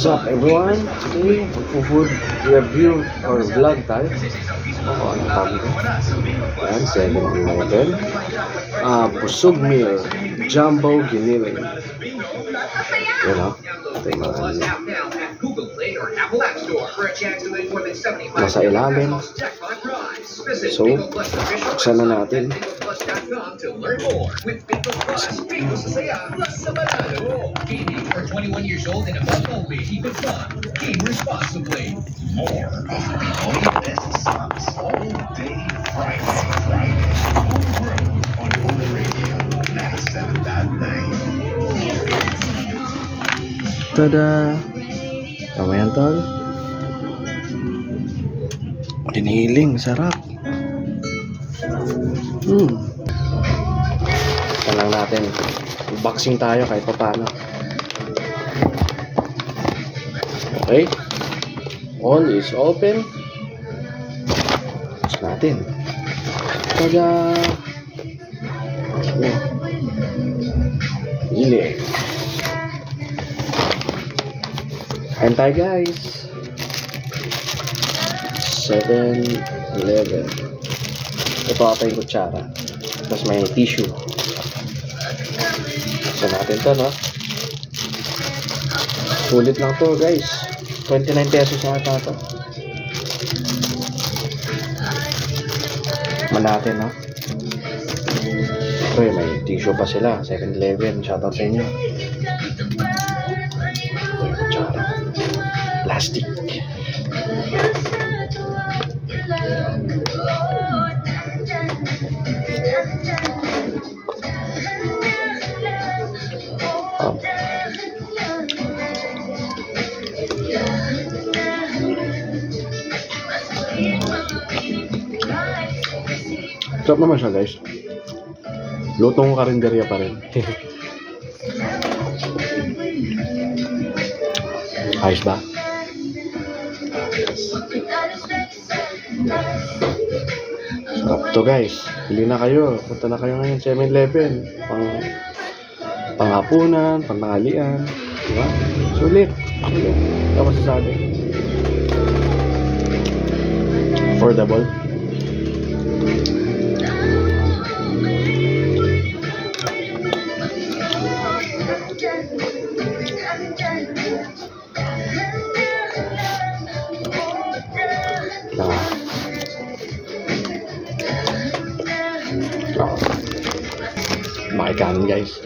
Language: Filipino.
What's up everyone? Today, magpo-food review or vlog tayo. Ano tawag ko? Ayan, 7-Eleven. Busog meal, jumbo giniling. Yan o. Ito yung mga nasa ilalim. So, buksan na natin. For 21 years old and above only, keep it fun. Game responsibly. More of the best songs all day Friday. On Hula Radio 97.9. Tada! Tama yan, tol? Giniling, sarap. Ito lang natin. Unboxing tayo kahit pa paano. Okay. All is open. Tapos natin. Tada! Gili. Kain tayo guys. 7-Eleven. Ito ata yung kutsara. Tapos may tissue. So natin to, no? Sulit lang to guys. 29 pesos ata to. Natin, no? Ito may tissue pa sila. 7-Eleven. Shoutout sa inyo. Kutsara. Plastic. Sarap naman siya guys. Lutong karinderya pa rin. Ayos ba? Sarap to guys. Bili na kayo. Punta na kayo ngayon 7-Eleven. Panghapunan, pantanghalian. Diba? Sulit. Sulit. Ito masasabi. Affordable. Makikanin guys.